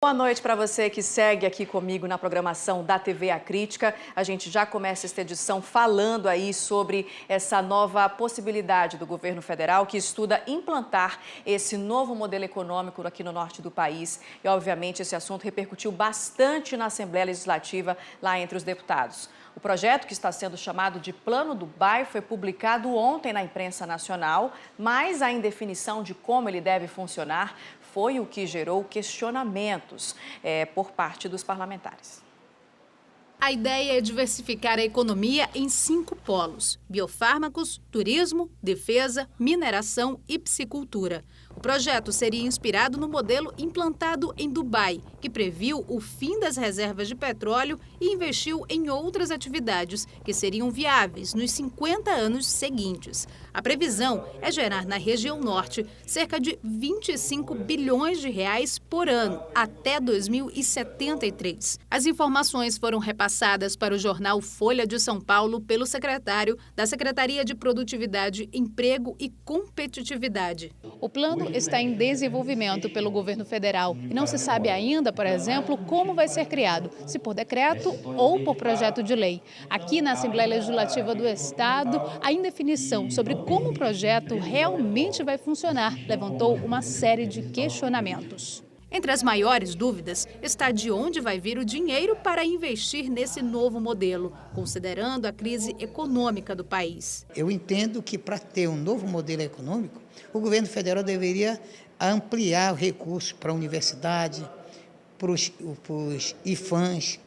Boa noite para você que segue aqui comigo na programação da TV A Crítica. A gente já começa esta edição falando aí sobre essa nova possibilidade do governo federal que estuda implantar esse novo modelo econômico aqui no norte do país. E, obviamente, esse assunto repercutiu bastante na Assembleia Legislativa lá entre os deputados. O projeto, que está sendo chamado de Plano do BAI, foi publicado ontem na imprensa nacional, mas a indefinição de como ele deve funcionar foi o que gerou questionamentos por parte dos parlamentares. A ideia é diversificar a economia em 5 polos: biofármacos, turismo, defesa, mineração e piscicultura. O projeto seria inspirado no modelo implantado em Dubai, que previu o fim das reservas de petróleo e investiu em outras atividades que seriam viáveis nos 50 anos seguintes. A previsão é gerar na região norte cerca de 25 bilhões de reais por ano, até 2073. As informações foram repassadas para o jornal Folha de São Paulo pelo secretário da Secretaria de Produtividade, Emprego e Competitividade. O plano está em desenvolvimento pelo governo federal e não se sabe ainda, por exemplo, como vai ser criado, se por decreto ou por projeto de lei. Aqui na Assembleia Legislativa do Estado, a indefinição sobre como o projeto realmente vai funcionar levantou uma série de questionamentos. Entre as maiores dúvidas está de onde vai vir o dinheiro para investir nesse novo modelo, considerando a crise econômica do país. Eu entendo que para ter um novo modelo econômico, o governo federal deveria ampliar o recurso para a universidade, para os IFAMs,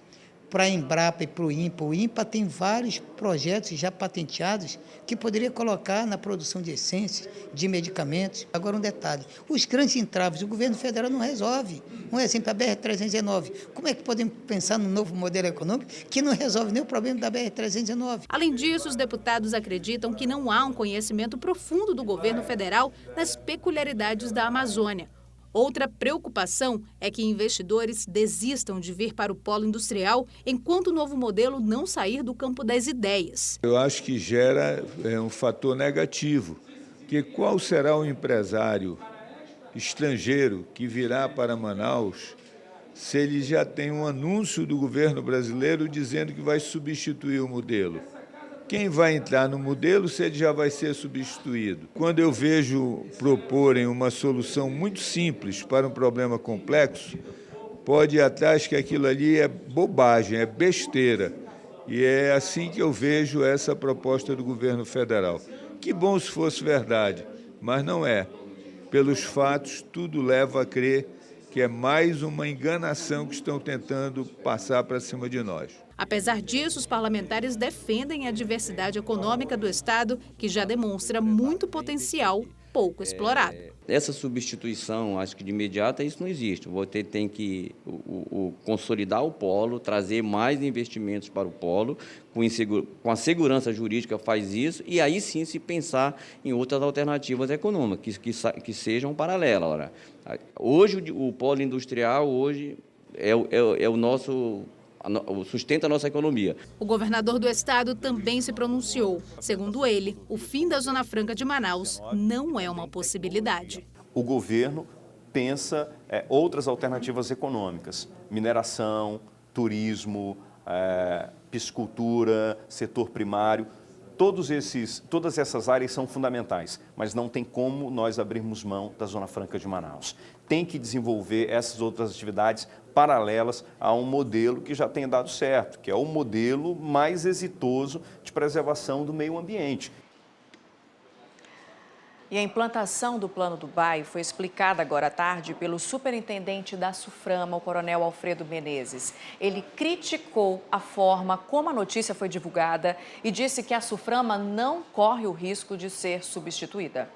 para a Embrapa e para o INPA. O INPA tem vários projetos já patenteados que poderia colocar na produção de essências, de medicamentos. Agora um detalhe, os grandes entraves o governo federal não resolve. Um exemplo, a BR-319. Como é que podemos pensar num novo modelo econômico que não resolve nem o problema da BR-319? Além disso, os deputados acreditam que não há um conhecimento profundo do governo federal nas peculiaridades da Amazônia. Outra preocupação é que investidores desistam de vir para o polo industrial enquanto o novo modelo não sair do campo das ideias. Eu acho que gera um fator negativo, que qual será o empresário estrangeiro que virá para Manaus se ele já tem um anúncio do governo brasileiro dizendo que vai substituir o modelo? Quem vai entrar no modelo se ele já vai ser substituído? Quando eu vejo proporem uma solução muito simples para um problema complexo, pode ir atrás que aquilo ali é bobagem, é besteira. E é assim que eu vejo essa proposta do governo federal. Que bom se fosse verdade, mas não é. Pelos fatos, tudo leva a crer que é mais uma enganação que estão tentando passar para cima de nós. Apesar disso, os parlamentares defendem a diversidade econômica do Estado, que já demonstra muito potencial pouco explorado. Essa substituição, acho que de imediata, isso não existe. Você tem que consolidar o polo, trazer mais investimentos para o polo, com a segurança jurídica faz isso, e aí sim se pensar em outras alternativas econômicas, que sejam paralelas. Ora, hoje, o polo industrial hoje é o nosso... sustenta a nossa economia. O governador do estado também se pronunciou. Segundo ele, o fim da Zona Franca de Manaus não é uma possibilidade. O governo pensa outras alternativas econômicas: mineração, turismo, piscicultura, setor primário. Todas essas áreas são fundamentais, mas não tem como nós abrirmos mão da Zona Franca de Manaus. Tem que desenvolver essas outras atividades paralelas a um modelo que já tem dado certo, que é o modelo mais exitoso de preservação do meio ambiente. E a implantação do Plano do BAI foi explicada agora à tarde pelo superintendente da SUFRAMA, o coronel Alfredo Menezes. Ele criticou a forma como a notícia foi divulgada e disse que a SUFRAMA não corre o risco de ser substituída.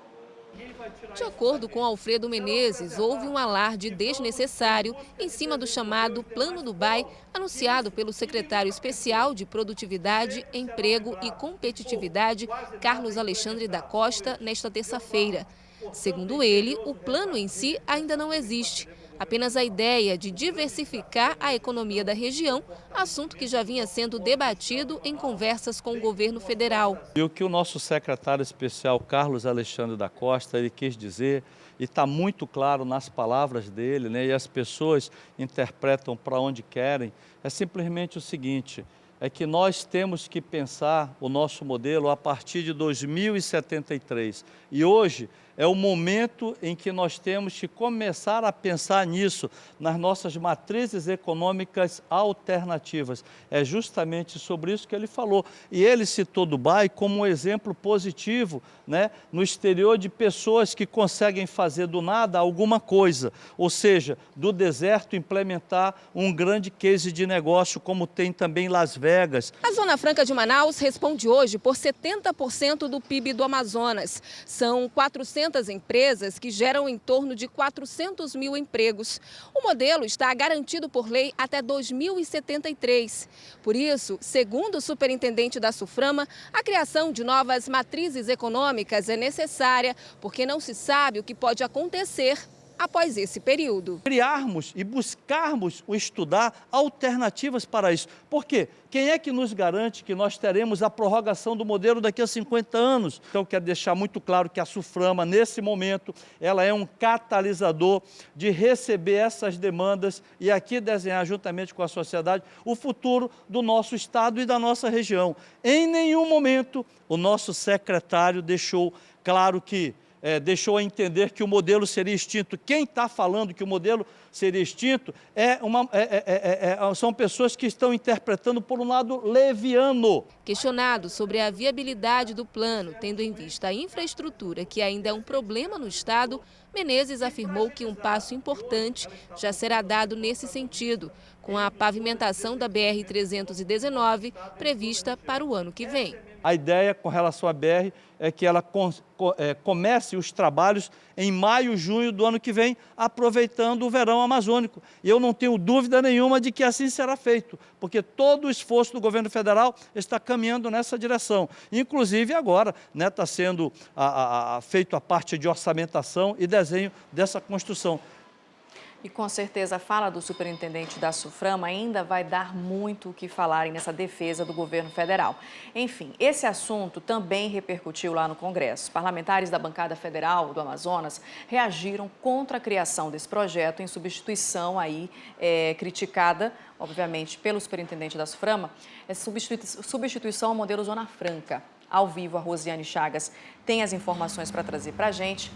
De acordo com Alfredo Menezes, houve um alarde desnecessário em cima do chamado Plano do BAI, anunciado pelo secretário especial de Produtividade, Emprego e Competitividade, Carlos Alexandre da Costa, nesta terça-feira. Segundo ele, o plano em si ainda não existe. apenas a ideia de diversificar a economia da região, assunto que já vinha sendo debatido em conversas com o governo federal. E o que o nosso secretário especial, Carlos Alexandre da Costa, ele quis dizer, e está muito claro nas palavras dele, né, e as pessoas interpretam para onde querem, é simplesmente o seguinte: é que nós temos que pensar o nosso modelo a partir de 2073. E hoje é o momento em que nós temos que começar a pensar nisso, nas nossas matrizes econômicas alternativas. É justamente sobre isso que ele falou. E ele citou Dubai como um exemplo positivo, né, no exterior, de pessoas que conseguem fazer do nada alguma coisa. Ou seja, do deserto implementar um grande case de negócio, como tem também Las Vegas. A Zona Franca de Manaus responde hoje por 70% do PIB do Amazonas. São 400 empresas que geram em torno de 400 mil empregos. O modelo está garantido por lei até 2073. Por isso, segundo o superintendente da SUFRAMA, a criação de novas matrizes econômicas é necessária, porque não se sabe o que pode acontecer após esse período. Criarmos e buscarmos estudar alternativas para isso. Por quê? Quem é que nos garante que nós teremos a prorrogação do modelo daqui a 50 anos? Então, quero deixar muito claro que a SUFRAMA, nesse momento, ela é um catalisador de receber essas demandas e aqui desenhar, juntamente com a sociedade, o futuro do nosso estado e da nossa região. Em nenhum momento, o nosso secretário deixou claro que deixou a entender que o modelo seria extinto. Quem está falando que o modelo seria extinto são pessoas que estão interpretando por um lado leviano. Questionado sobre a viabilidade do plano, tendo em vista a infraestrutura, que ainda é um problema no estado, Menezes afirmou que um passo importante já será dado nesse sentido, com a pavimentação da BR-319 prevista para o ano que vem. A ideia com relação à BR é que ela comece os trabalhos em maio, junho do ano que vem, aproveitando o verão amazônico. E eu não tenho dúvida nenhuma de que assim será feito, porque todo o esforço do governo federal está caminhando nessa direção. Inclusive agora, né, está sendo feito a parte de orçamentação e desenho dessa construção. E com certeza a fala do superintendente da SUFRAMA ainda vai dar muito o que falarem nessa defesa do governo federal. Enfim, esse assunto também repercutiu lá no Congresso. Parlamentares da bancada federal do Amazonas reagiram contra a criação desse projeto em substituição aí, criticada, obviamente, pelo superintendente da SUFRAMA, substituição ao modelo Zona Franca. Ao vivo, a Rosiane Chagas tem as informações para trazer para a gente.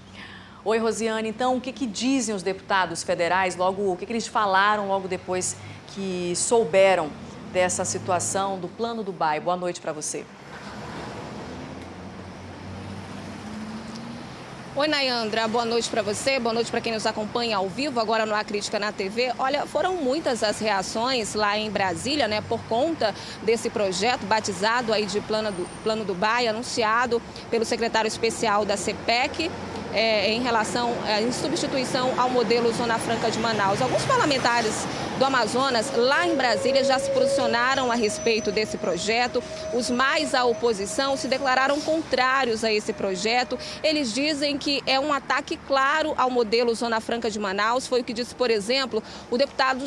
Oi, Rosiane. Então, o que dizem os deputados federais, o que eles falaram logo depois que souberam dessa situação do Plano Dubai? Boa noite para você. Oi, Nayandra, boa noite para você, boa noite para quem nos acompanha ao vivo, agora no A Crítica na TV. Olha, foram muitas as reações lá em Brasília, né, por conta desse projeto batizado aí de Plano Dubai, anunciado pelo secretário especial da CPEC, em substituição ao modelo Zona Franca de Manaus. Alguns parlamentares do Amazonas, lá em Brasília, já se posicionaram a respeito desse projeto. Os mais à oposição se declararam contrários a esse projeto. Eles dizem que é um ataque claro ao modelo Zona Franca de Manaus. Foi o que disse, por exemplo, o deputado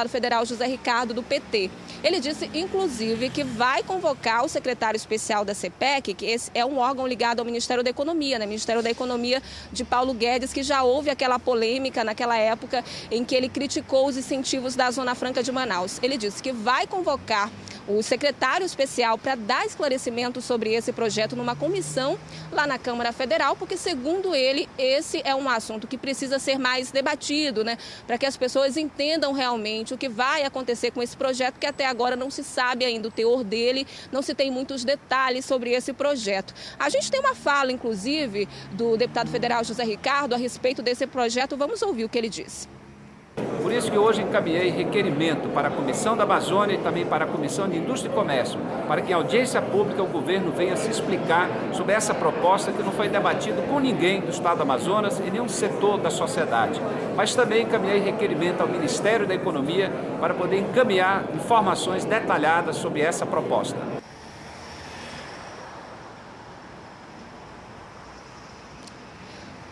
federal José Ricardo, do PT. Ele disse, inclusive, que vai convocar o secretário especial da CPEC, que esse é um órgão ligado ao Ministério da Economia, né? Ministério da Economia de Paulo Guedes, que já houve aquela polêmica naquela época em que ele criticou os incentivos da Zona Franca de Manaus. Ele disse que vai convocar o secretário especial para dar esclarecimento sobre esse projeto numa comissão lá na Câmara Federal, porque, segundo ele, esse é um assunto que precisa ser mais debatido, né? Para que as pessoas entendam realmente o que vai acontecer com esse projeto, que até agora não se sabe ainda o teor dele, não se tem muitos detalhes sobre esse projeto. A gente tem uma fala, inclusive, do deputado federal José Ricardo a respeito desse projeto. Vamos ouvir o que ele disse. Por isso que hoje encaminhei requerimento para a Comissão da Amazônia e também para a Comissão de Indústria e Comércio, para que em audiência pública o governo venha se explicar sobre essa proposta que não foi debatida com ninguém do Estado do Amazonas e nenhum setor da sociedade. Mas também encaminhei requerimento ao Ministério da Economia para poder encaminhar informações detalhadas sobre essa proposta.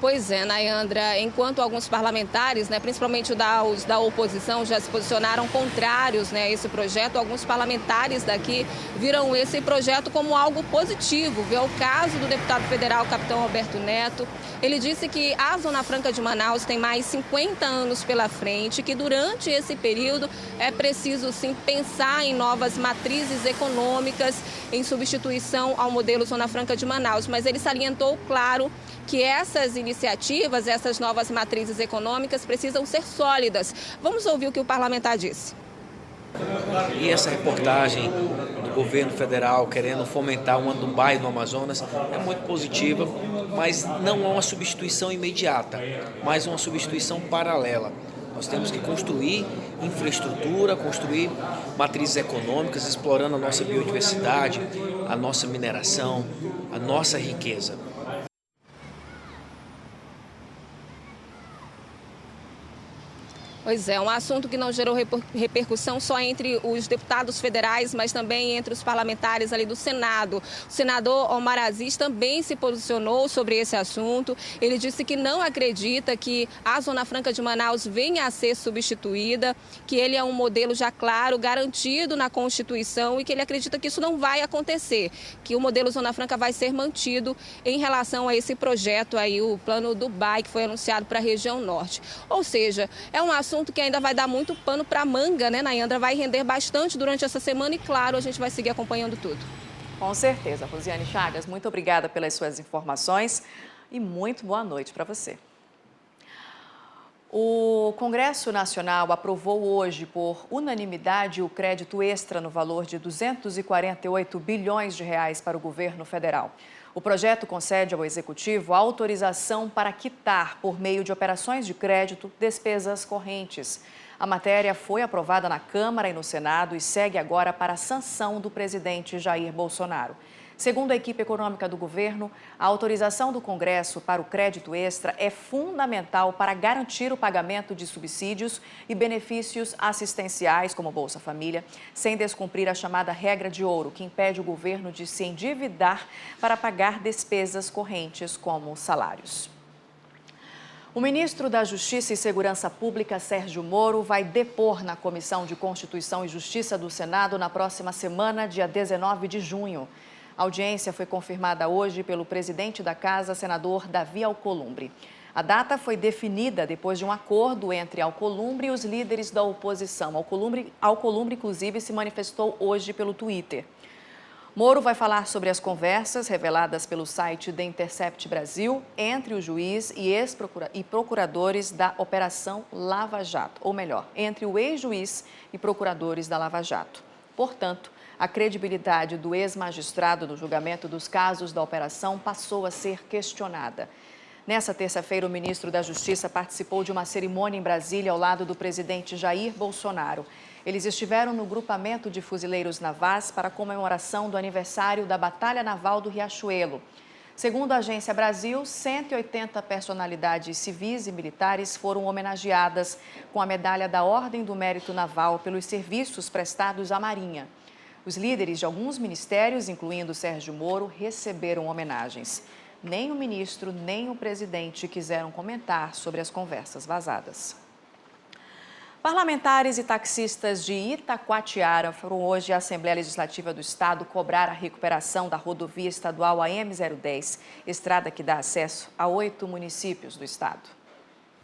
Pois Pois é, Nayandra, enquanto alguns parlamentares, principalmente os da oposição, já se posicionaram contrários a esse projeto, alguns parlamentares daqui viram esse projeto como algo positivo. É o caso do deputado federal, capitão Roberto Neto. Ele disse que a Zona Franca de Manaus tem mais 50 anos pela frente, que durante esse período é preciso, sim, pensar em novas matrizes econômicas, em substituição ao modelo Zona Franca de Manaus. Mas ele salientou, claro, que essas iniciativas, essas novas matrizes econômicas precisam ser sólidas. Vamos ouvir o que o parlamentar disse. E essa reportagem do governo federal querendo fomentar uma Dubai no Amazonas é muito positiva, mas não há uma substituição imediata, mas uma substituição paralela. Nós temos que construir infraestrutura, construir matrizes econômicas, explorando a nossa biodiversidade, a nossa mineração, a nossa riqueza. Pois é, um assunto que não gerou repercussão só entre os deputados federais, mas também entre os parlamentares ali do Senado. O senador Omar Aziz também se posicionou sobre esse assunto. Ele disse que não acredita que a Zona Franca de Manaus venha a ser substituída, que ele é um modelo já claro, garantido na Constituição e que ele acredita que isso não vai acontecer, que o modelo Zona Franca vai ser mantido em relação a esse projeto aí, o Plano Dubai, que foi anunciado para a região norte. Ou seja, é um assunto que ainda vai dar muito pano para manga, Nayandra? Vai render bastante durante essa semana e, claro, a gente vai seguir acompanhando tudo. Com certeza. Rosiane Chagas, muito obrigada pelas suas informações e muito boa noite para você. O Congresso Nacional aprovou hoje, por unanimidade, o crédito extra no valor de 248 bilhões de reais para o governo federal. O projeto concede ao Executivo a autorização para quitar, por meio de operações de crédito, despesas correntes. A matéria foi aprovada na Câmara e no Senado e segue agora para a sanção do presidente Jair Bolsonaro. Segundo a equipe econômica do governo, a autorização do Congresso para o crédito extra é fundamental para garantir o pagamento de subsídios e benefícios assistenciais, como Bolsa Família, sem descumprir a chamada regra de ouro, que impede o governo de se endividar para pagar despesas correntes, como salários. O ministro da Justiça e Segurança Pública, Sérgio Moro, vai depor na Comissão de Constituição e Justiça do Senado na próxima semana, dia 19 de junho. A audiência foi confirmada hoje pelo presidente da Casa, senador Davi Alcolumbre. A data foi definida depois de um acordo entre Alcolumbre e os líderes da oposição. Alcolumbre, inclusive, se manifestou hoje pelo Twitter. Moro vai falar sobre as conversas reveladas pelo site The Intercept Brasil entre o juiz e procuradores da Operação Lava Jato, ou melhor, entre o ex-juiz e procuradores da Lava Jato. Portanto, a credibilidade do ex-magistrado no julgamento dos casos da operação passou a ser questionada. Nessa terça-feira, o ministro da Justiça participou de uma cerimônia em Brasília ao lado do presidente Jair Bolsonaro. Eles estiveram no grupamento de fuzileiros navais para a comemoração do aniversário da Batalha Naval do Riachuelo. Segundo a Agência Brasil, 180 personalidades civis e militares foram homenageadas com a medalha da Ordem do Mérito Naval pelos serviços prestados à Marinha. Os líderes de alguns ministérios, incluindo Sérgio Moro, receberam homenagens. Nem o ministro, nem o presidente quiseram comentar sobre as conversas vazadas. Parlamentares e taxistas de Itacoatiara foram hoje à Assembleia Legislativa do Estado cobrar a recuperação da rodovia estadual AM010, estrada que dá acesso a 8 municípios do estado.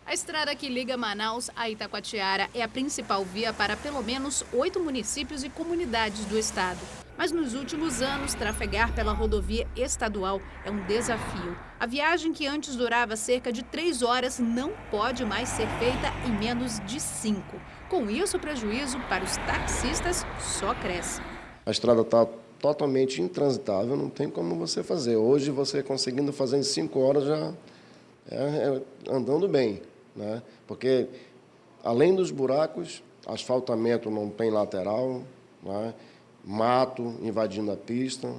A estrada que liga Manaus a Itacoatiara é a principal via para pelo menos 8 municípios e comunidades do estado. Mas nos últimos anos, trafegar pela rodovia estadual é um desafio. A viagem, que antes durava cerca de 3 horas, não pode mais ser feita em menos de 5. Com isso, o prejuízo para os taxistas só cresce. A estrada está totalmente intransitável, não tem como você fazer. Hoje, você conseguindo fazer em 5 horas já andando bem, né? Porque, além dos buracos, asfaltamento não tem lateral, né? Mato invadindo a pista,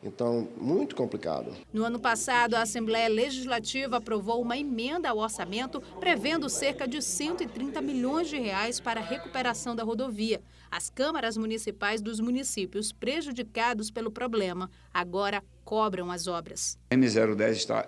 Então, muito complicado. No ano passado, a Assembleia Legislativa aprovou uma emenda ao orçamento prevendo cerca de 130 milhões de reais para a recuperação da rodovia. As câmaras municipais dos municípios prejudicados pelo problema agora cobram as obras. A M010 está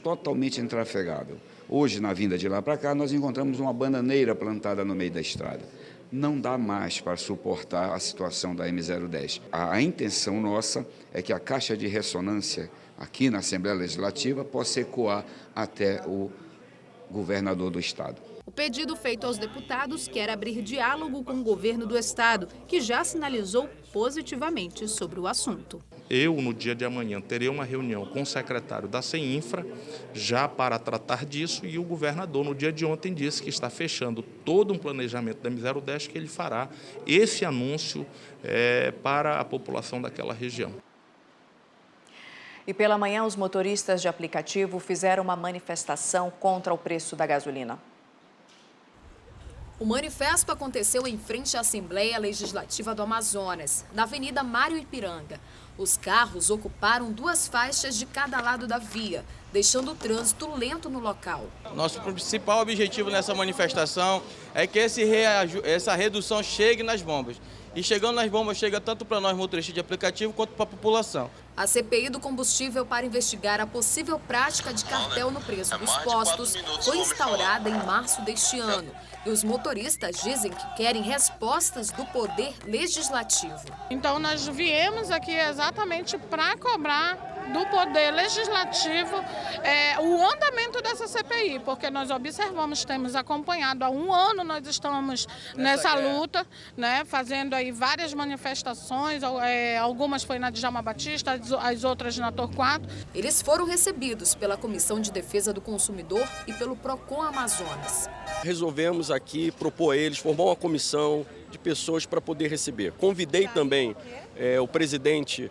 totalmente intrafegável. Hoje, na vinda de lá para cá, nós encontramos uma bananeira plantada no meio da estrada. Não dá mais para suportar a situação da M010. A intenção nossa é que a caixa de ressonância aqui na Assembleia Legislativa possa ecoar até o governador do Estado. O pedido feito aos deputados quer abrir diálogo com o governo do Estado, que já sinalizou positivamente sobre o assunto. Eu, no dia de amanhã, terei uma reunião com o secretário da CEINFRA, já para tratar disso, e o governador, no dia de ontem, disse que está fechando todo um planejamento da M010, que ele fará esse anúncio para a população daquela região. E pela manhã, os motoristas de aplicativo fizeram uma manifestação contra o preço da gasolina. O manifesto aconteceu em frente à Assembleia Legislativa do Amazonas, na Avenida Mário Ipiranga. Os carros ocuparam 2 faixas de cada lado da via, deixando o trânsito lento no local. Nosso principal objetivo nessa manifestação é que essa redução chegue nas bombas. E chegando nas bombas, chega tanto para nós motoristas de aplicativo quanto para a população. A CPI do combustível para investigar a possível prática de cartel no preço dos postos foi instaurada em março deste ano. E os motoristas dizem que querem respostas do Poder Legislativo. Então nós viemos aqui exatamente para cobrar do Poder Legislativo o andamento dessa CPI, porque nós observamos, temos acompanhado há 1 ano, nós estamos nessa luta, né, fazendo aí várias manifestações, algumas foi na Djalma Batista, as outras na Torquato. Eles foram recebidos pela Comissão de Defesa do Consumidor e pelo Procon Amazonas. Resolvemos aqui propor a eles formar uma comissão de pessoas para poder receber. Convidei também o presidente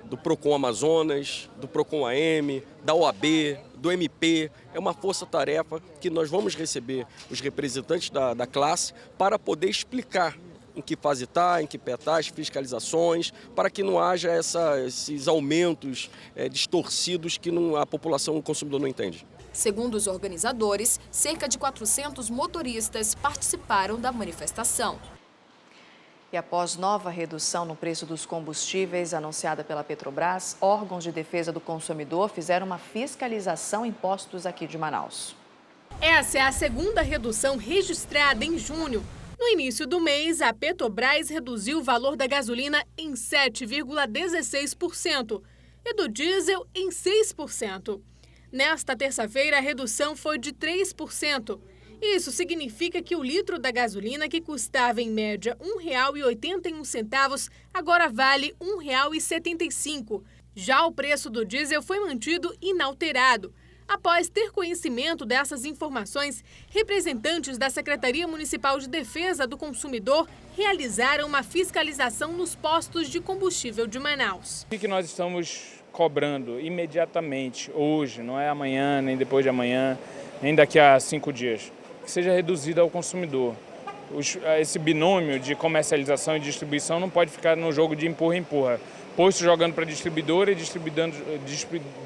do Procon Amazonas, do Procon AM, da OAB, do MP. É uma força-tarefa que nós vamos receber os representantes da classe para poder explicar em que fase está, em que pé está, as fiscalizações, para que não haja esses aumentos distorcidos que a população, o consumidor não entende. Segundo os organizadores, cerca de 400 motoristas participaram da manifestação. E após nova redução no preço dos combustíveis anunciada pela Petrobras, órgãos de defesa do consumidor fizeram uma fiscalização em postos aqui de Manaus. Essa é a segunda redução registrada em junho. No início do mês, a Petrobras reduziu o valor da gasolina em 7,16% e do diesel em 6%. Nesta terça-feira, a redução foi de 3%. Isso significa que o litro da gasolina, que custava em média R$ 1,81, agora vale R$ 1,75. Já o preço do diesel foi mantido inalterado. Após ter conhecimento dessas informações, representantes da Secretaria Municipal de Defesa do Consumidor realizaram uma fiscalização nos postos de combustível de Manaus. O que nós estamos cobrando imediatamente, hoje, não é amanhã, nem depois de amanhã, nem daqui a 5 dias, que seja reduzida ao consumidor. Esse binômio de comercialização e distribuição não pode ficar no jogo de empurra-empurra. Posto jogando para distribuidora e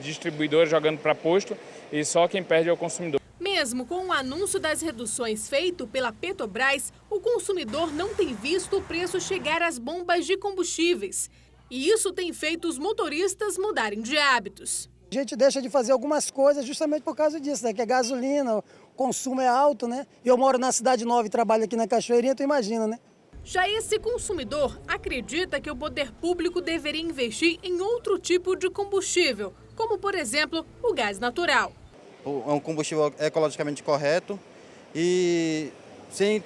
distribuidora jogando para posto, e só quem perde é o consumidor. Mesmo com o anúncio das reduções feito pela Petrobras, o consumidor não tem visto o preço chegar às bombas de combustíveis. E isso tem feito os motoristas mudarem de hábitos. A gente deixa de fazer algumas coisas justamente por causa disso, né? Que a gasolina, o consumo é alto, né? E eu moro na Cidade Nova e trabalho aqui na Cachoeirinha, tu imagina, né? Já esse consumidor acredita que o poder público deveria investir em outro tipo de combustível, como, por exemplo, o gás natural. É um combustível ecologicamente correto e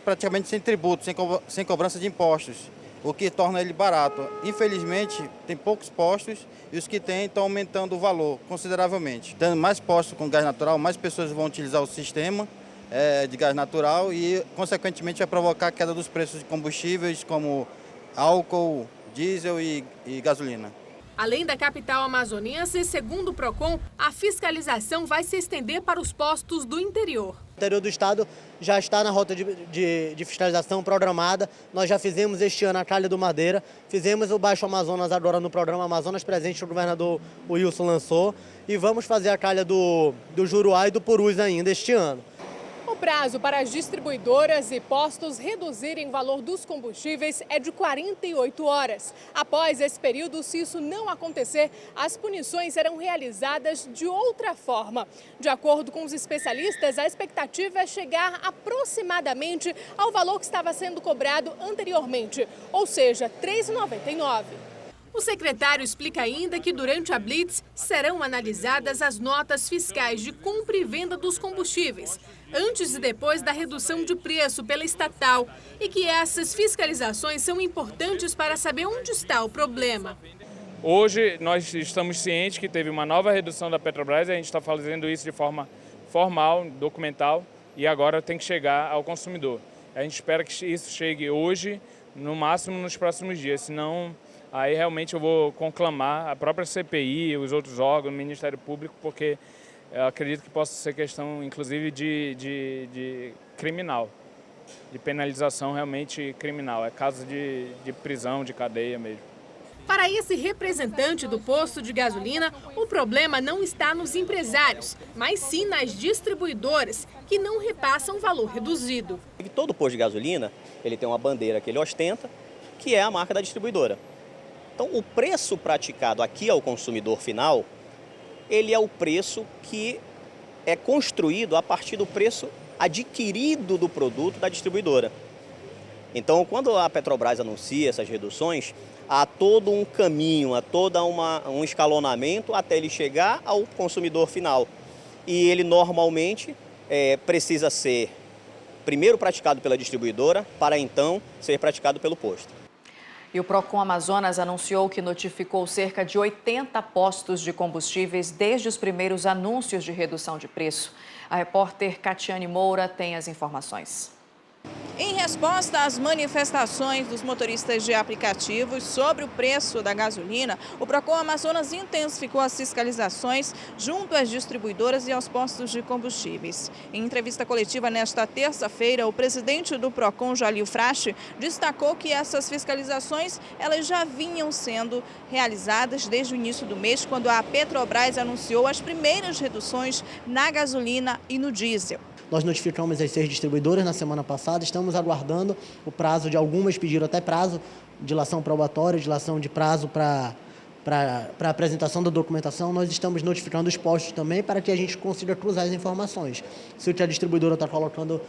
praticamente sem tributo, sem cobrança de impostos, o que torna ele barato. Infelizmente, tem poucos postos e os que têm estão aumentando o valor consideravelmente. Tendo mais postos com gás natural, mais pessoas vão utilizar o sistema de gás natural e, consequentemente, vai provocar a queda dos preços de combustíveis como álcool, diesel e gasolina. Além da capital amazoniense, segundo o PROCON, a fiscalização vai se estender para os postos do interior. O interior do estado já está na rota de fiscalização programada. Nós já fizemos este ano a Tralha do Madeira, fizemos o Baixo Amazonas agora no programa Amazonas Presente, que o governador Wilson lançou, e vamos fazer a Tralha do Juruá e do Purus ainda este ano. O prazo para as distribuidoras e postos reduzirem o valor dos combustíveis é de 48 horas. Após esse período, se isso não acontecer, as punições serão realizadas de outra forma. De acordo com os especialistas, a expectativa é chegar aproximadamente ao valor que estava sendo cobrado anteriormente, ou seja, R$ 3,99. O secretário explica ainda que durante a Blitz serão analisadas as notas fiscais de compra e venda dos combustíveis, antes e depois da redução de preço pela estatal, e que essas fiscalizações são importantes para saber onde está o problema. Hoje nós estamos cientes que teve uma nova redução da Petrobras, a gente está fazendo isso de forma formal, documental, e agora tem que chegar ao consumidor. A gente espera que isso chegue hoje, no máximo nos próximos dias, senão aí realmente eu vou conclamar a própria CPI, os outros órgãos, o Ministério Público, porque eu acredito que possa ser questão, inclusive, de criminal, de penalização realmente criminal. É caso de prisão, de cadeia mesmo. Para esse representante do posto de gasolina, o problema não está nos empresários, mas sim nas distribuidoras, que não repassam valor reduzido. Todo posto de gasolina ele tem uma bandeira que ele ostenta, que é a marca da distribuidora. Então, o preço praticado aqui ao consumidor final, ele é o preço que é construído a partir do preço adquirido do produto da distribuidora. Então, quando a Petrobras anuncia essas reduções, há todo um caminho, há todo um escalonamento até ele chegar ao consumidor final. E ele normalmente precisa ser primeiro praticado pela distribuidora, para então ser praticado pelo posto. E o PROCON Amazonas anunciou que notificou cerca de 80 postos de combustíveis desde os primeiros anúncios de redução de preço. A repórter Catiane Moura tem as informações. Em resposta às manifestações dos motoristas de aplicativos sobre o preço da gasolina, o PROCON Amazonas intensificou as fiscalizações junto às distribuidoras e aos postos de combustíveis. Em entrevista coletiva nesta terça-feira, o presidente do PROCON, Jalil Frache, destacou que essas fiscalizações elas já vinham sendo realizadas desde o início do mês, quando a Petrobras anunciou as primeiras reduções na gasolina e no diesel. Nós notificamos as 6 distribuidoras na semana passada, estamos aguardando o prazo de algumas, pediram até prazo, dilação probatória, dilação de prazo para apresentação da documentação. Nós estamos notificando os postos também para que a gente consiga cruzar as informações. Se o que a distribuidora está colocando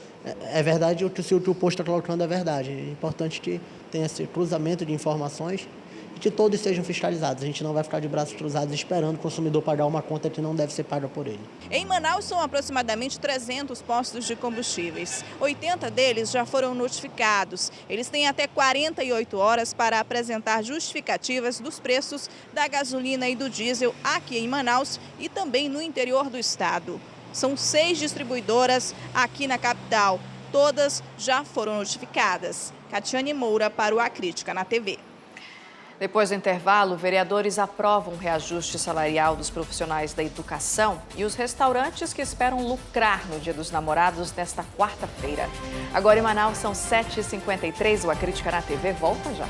é verdade ou se o que o posto está colocando é verdade. É importante que tenha esse cruzamento de informações e que todos sejam fiscalizados. A gente não vai ficar de braços cruzados esperando o consumidor pagar uma conta que não deve ser paga por ele. Em Manaus são aproximadamente 300 postos de combustíveis. 80 deles já foram notificados. Eles têm até 48 horas para apresentar justificativas dos preços da gasolina e do diesel aqui em Manaus e também no interior do estado. São 6 distribuidoras aqui na capital. Todas já foram notificadas. Catiane Moura para o A Crítica na TV. Depois do intervalo, vereadores aprovam o reajuste salarial dos profissionais da educação e os restaurantes que esperam lucrar no Dia dos Namorados nesta quarta-feira. Agora em Manaus são 7h53, o A Crítica na TV volta já.